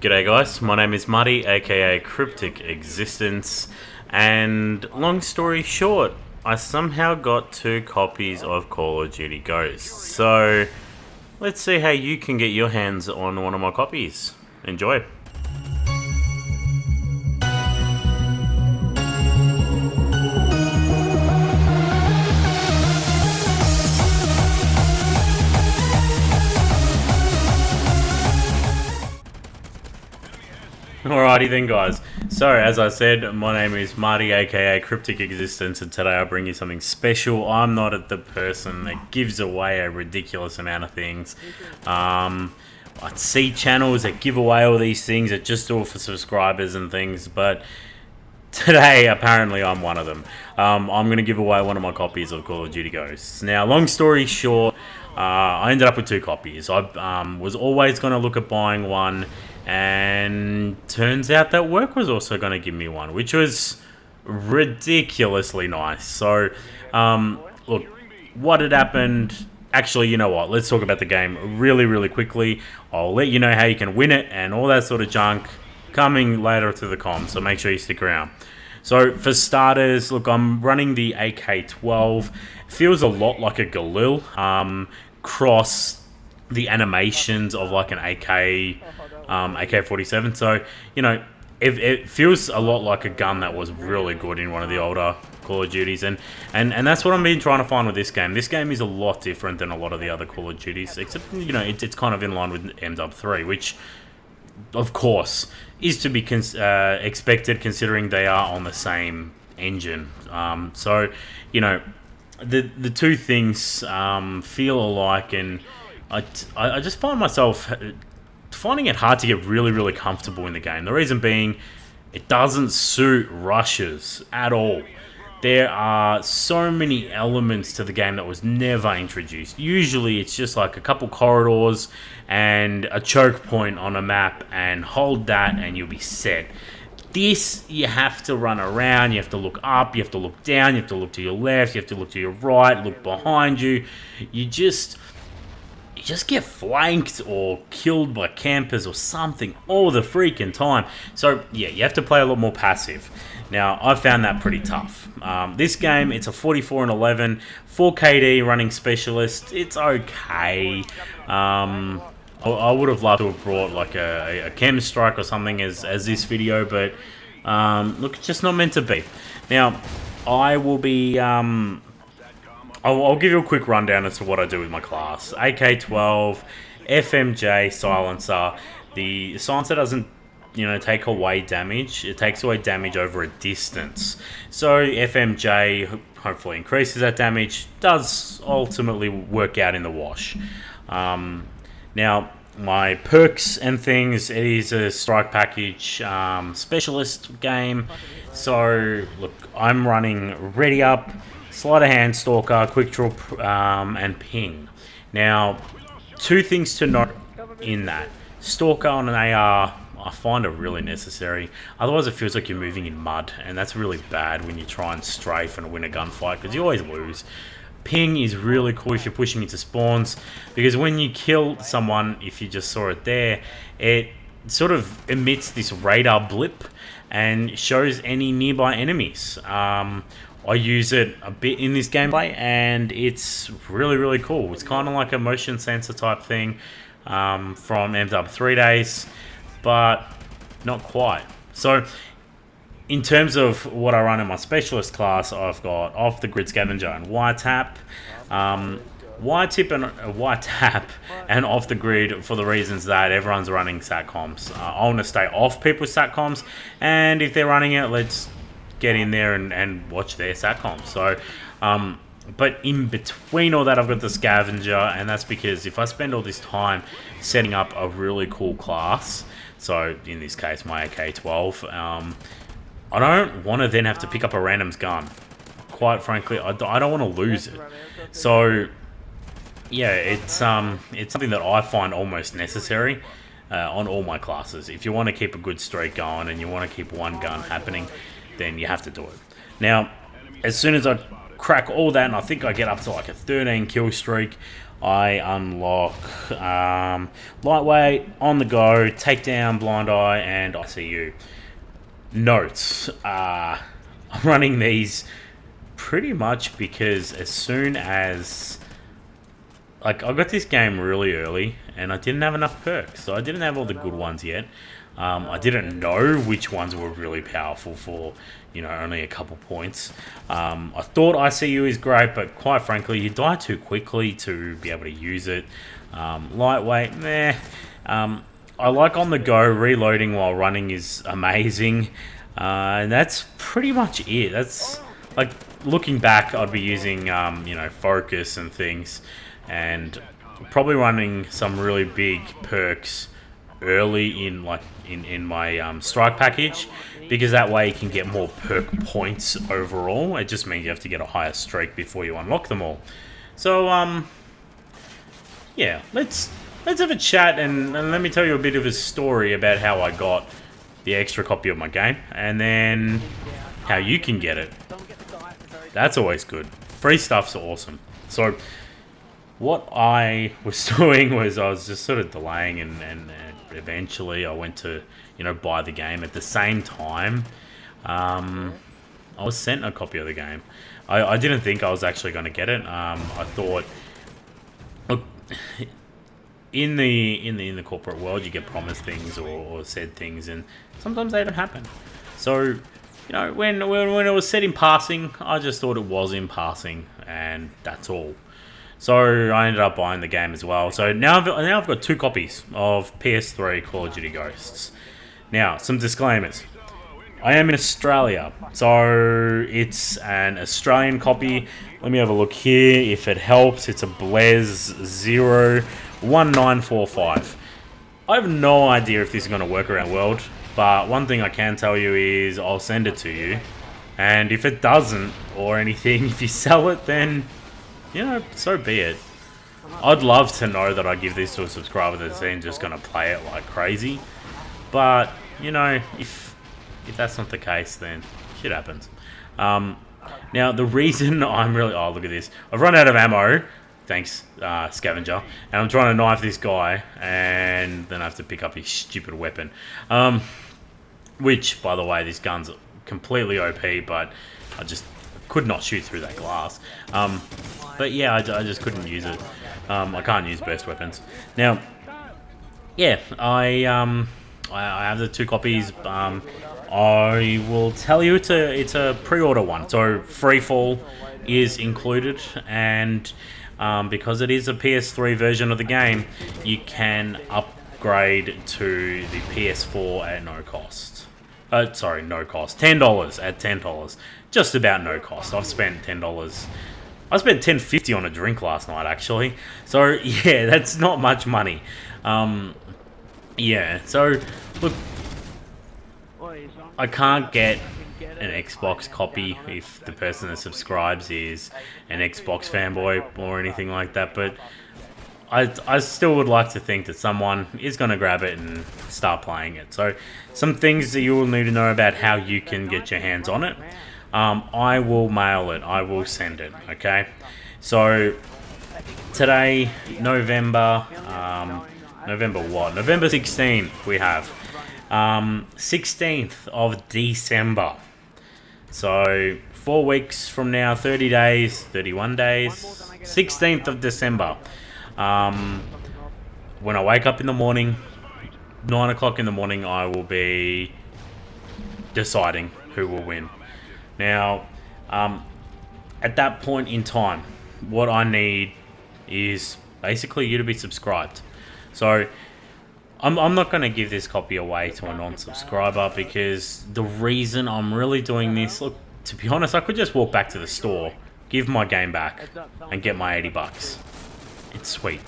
G'day guys, my name is Muddy, aka CrypticExistence, and long story short, I somehow got 2 copies of Call of Duty Ghosts. So, let's see how you can get your hands on one of my copies. Enjoy! Alrighty then guys, so as I said, my name is Marty aka CrypticExistence, and today I bring you something special. I'm not the person that gives away a ridiculous amount of things. I see channels that give away all these things that just do it for subscribers and things, but today apparently I'm one of them. I'm going to give away one of my copies of Call of Duty Ghosts. Now, long story short, I ended up with 2 copies. I was always going to look at buying one, and turns out that work was also going to give me one, which was ridiculously nice. So, look, what had happened... Actually, you know what? Let's talk about the game really quickly. I'll let you know how you can win it and all that sort of junk coming later to the comms, so make sure you stick around. So, for starters, look, I'm running the AK-12. Feels a lot like a Galil. Cross the animations of like an AK-47. So, you know, it feels a lot like a gun that was really good in one of the older Call of Duties, and that's what I've been trying to find with this game. This game is a lot different than a lot of the other Call of Duties, except, you know, it's kind of in line with MW3, which, of course, is to be expected considering they are on the same engine. So, you know, the two things feel alike, and I just find myself finding it hard to get really comfortable in the game. The reason being, it doesn't suit rushes at all. There are so many elements to the game that was never introduced. Usually it's just like a couple corridors and a choke point on a map, and hold that and you'll be set. This, you have to run around, you have to look up, you have to look down, you have to look to your left, you have to look to your right, look behind you. You just get flanked or killed by campers or something all the freaking time. So yeah, you have to play a lot more passive. Now, I found that pretty tough. This game, it's a 44 and 11, 4 KD running specialist. It's okay. I would have loved to have brought like a chem strike or something as this video, but look, it's just not meant to be. Now, I will be... I'll give you a quick rundown as to what I do with my class. AK-12, FMJ, silencer. The silencer doesn't, you know, take away damage. It takes away damage over a distance. So FMJ hopefully increases that damage. Does ultimately work out in the wash. Now, my perks and things, it is a strike package specialist game. So, look, I'm running Ready Up, Sleight of Hand, Stalker, Quick Draw, and Ping. Now, 2 things to note in that. Stalker on an AR, I find it really necessary. Otherwise, it feels like you're moving in mud, and that's really bad when you try and strafe and win a gunfight, because you always lose. Ping is really cool if you're pushing into spawns, because when you kill someone, if you just saw it there, it sort of emits this radar blip and shows any nearby enemies. I use it a bit in this gameplay, and it's really cool. It's kind of like a motion sensor type thing from MW3 days, but not quite. So, in terms of what I run in my specialist class, I've got off the grid scavenger and wiretap. Wiretap and off the grid for the reasons that everyone's running satcoms. I want to stay off people's satcoms, and if they're running it, let's get in there and watch their satcoms. So, but in between all that, I've got the scavenger, and that's because if I spend all this time setting up a really cool class, so in this case my AK-12, I don't want to then have to pick up a random's gun. Quite frankly, I don't want to lose it. So yeah, it's something that I find almost necessary on all my classes. If you want to keep a good streak going and you want to keep one gun happening, then you have to do it. Now, as soon as I crack all that, and I think I get up to like a 13 kill streak, I unlock lightweight, on the go, takedown, blind eye, and ICU. Notes: I'm running these pretty much because as soon as I got this game really early, and I didn't have enough perks, so I didn't have all the good ones yet. I didn't know which ones were really powerful for, only a couple points. I thought ICU is great, but quite frankly, you die too quickly to be able to use it. Lightweight, meh. I like on the go, reloading while running is amazing. And that's pretty much it. That's, looking back, I'd be using, focus and things, and probably running some really big perks early in my strike package, because that way you can get more perk points overall. It just means you have to get a higher streak before you unlock them all. So yeah, let's have a chat and let me tell you a bit of a story about how I got the extra copy of my game, and then how you can get it. That's always good. Free stuff's awesome. So what I was doing was I was just sort of delaying, and eventually I went to, buy the game. At the same time, I was sent a copy of the game. I didn't think I was actually going to get it. I thought, look, in the corporate world, you get promised things or said things, and sometimes they don't happen. So, when it was said in passing, I just thought it was in passing, and that's all. So I ended up buying the game as well. So now I've got 2 copies of PS3 Call of Duty Ghosts. Now, some disclaimers. I am in Australia, so it's an Australian copy. Let me have a look here. If it helps, it's a Blaze 01945. I have no idea if this is going to work around the world, but one thing I can tell you is I'll send it to you. And if it doesn't, or anything, if you sell it, then so be it. I'd love to know that I give this to a subscriber that's then just going to play it like crazy. But, if that's not the case, then shit happens. Now, the reason I'm really... Oh, look at this. I've run out of ammo. Thanks, Scavenger. And I'm trying to knife this guy, and then I have to pick up his stupid weapon. Which, by the way, this gun's completely OP, but I just could not shoot through that glass. But yeah, I just couldn't use it. I can't use burst weapons. Now, yeah, I have the 2 copies. I will tell you it's a pre-order one, so Freefall is included, and because it is a PS3 version of the game, you can upgrade to the PS4 at no cost. Sorry, no cost. $10 at $10. Just about no cost. I've spent $10. I spent $10.50 on a drink last night, actually. So yeah, that's not much money. Yeah. So look, I can't get an Xbox copy if the person that subscribes is an Xbox fanboy or anything like that, but I still would like to think that someone is going to grab it and start playing it. So some things that you will need to know about how you can get your hands on it. I will mail it. I will send it. Okay. So today, November what? November 16th we have. 16th of December. So 4 weeks from now, 30 days, 31 days, 16th of December. When I wake up in the morning, 9 o'clock in the morning, I will be deciding who will win. Now, at that point in time, what I need is basically you to be subscribed. So I'm not going to give this copy away to a non-subscriber, because the reason I'm really doing this, look, to be honest, I could just walk back to the store, give my game back, and get my $80. It's sweet.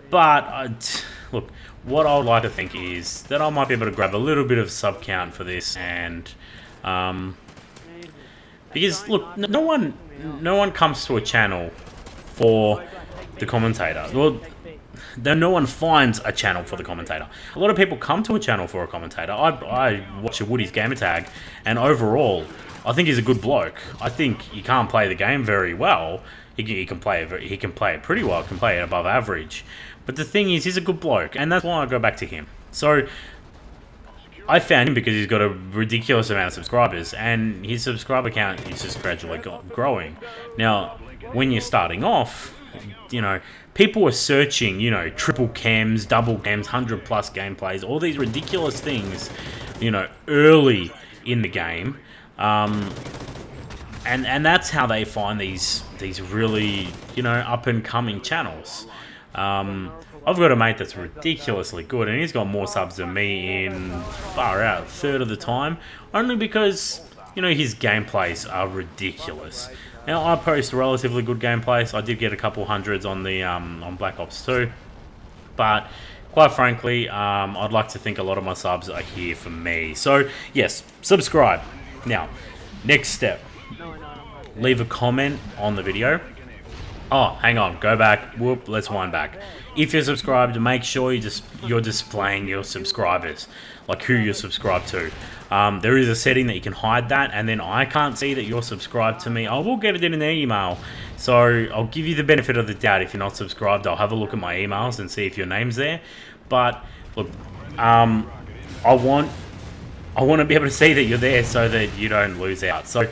But, look, what I would like to think is that I might be able to grab a little bit of sub count for this, and because look, no one comes to a channel for the commentator. Well, no one finds a channel for the commentator. A lot of people come to a channel for a commentator. I watch a Woody's Gamertag, and overall, I think he's a good bloke. I think he can't play the game very well. He can play it. He can play it pretty well. Can play it above average. But the thing is, he's a good bloke, and that's why I go back to him. So I found him because he's got a ridiculous amount of subscribers, and his subscriber count is just gradually growing. Now, when you're starting off, you know, people are searching, you know, triple cams, double cams, 100+ gameplays, all these ridiculous things, you know, early in the game. And that's how they find these really, you know, up and coming channels. I've got a mate that's ridiculously good, and he's got more subs than me in far out a third of the time, only because, you know, his gameplays are ridiculous. Now, I post relatively good gameplays. I did get a couple hundreds on the on Black Ops 2, but quite frankly, I'd like to think a lot of my subs are here for me. So yes, subscribe. Now, next step, leave a comment on the video. Oh, hang on, go back. Whoop, let's wind back. If you're subscribed, make sure you're displaying your subscribers, like who you're subscribed to. There is a setting that you can hide that, and then I can't see that you're subscribed to me. I will get it in an email, so I'll give you the benefit of the doubt. If you're not subscribed, I'll have a look at my emails and see if your name's there. But look, I want to be able to see that you're there so that you don't lose out. So,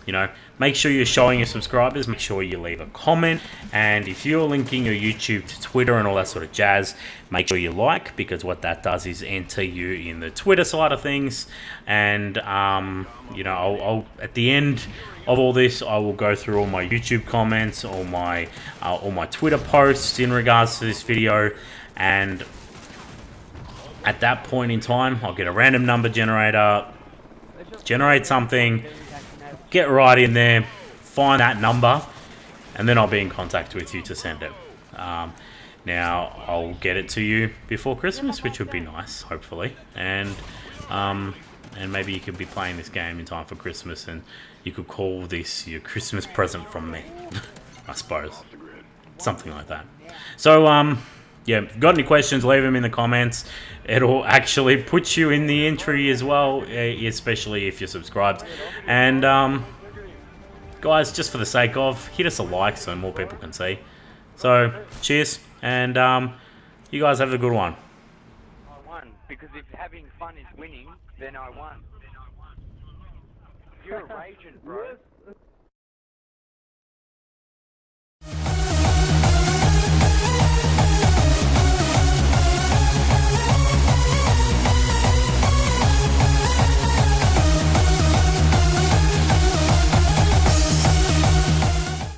you know, make sure you're showing your subscribers, make sure you leave a comment, and if you're linking your YouTube to Twitter and all that sort of jazz, make sure you like, because what that does is enter you in the Twitter side of things. And you know, I'll at the end of all this, I will go through all my YouTube comments, all my Twitter posts in regards to this video, and at that point in time, I'll get a random number generator, generate something, get right in there, find that number, and then I'll be in contact with you to send it. Now, I'll get it to you before Christmas, which would be nice, hopefully. And maybe you could be playing this game in time for Christmas, and you could call this your Christmas present from me, I suppose. Something like that. So, yeah, if you've got any questions, leave them in the comments. It'll actually put you in the entry as well, especially if you're subscribed. And guys, just for the sake of, hit us a like so more people can see. So, cheers, and you guys have a good one. I won, because if having fun is winning, then I won. You're a raging, bro.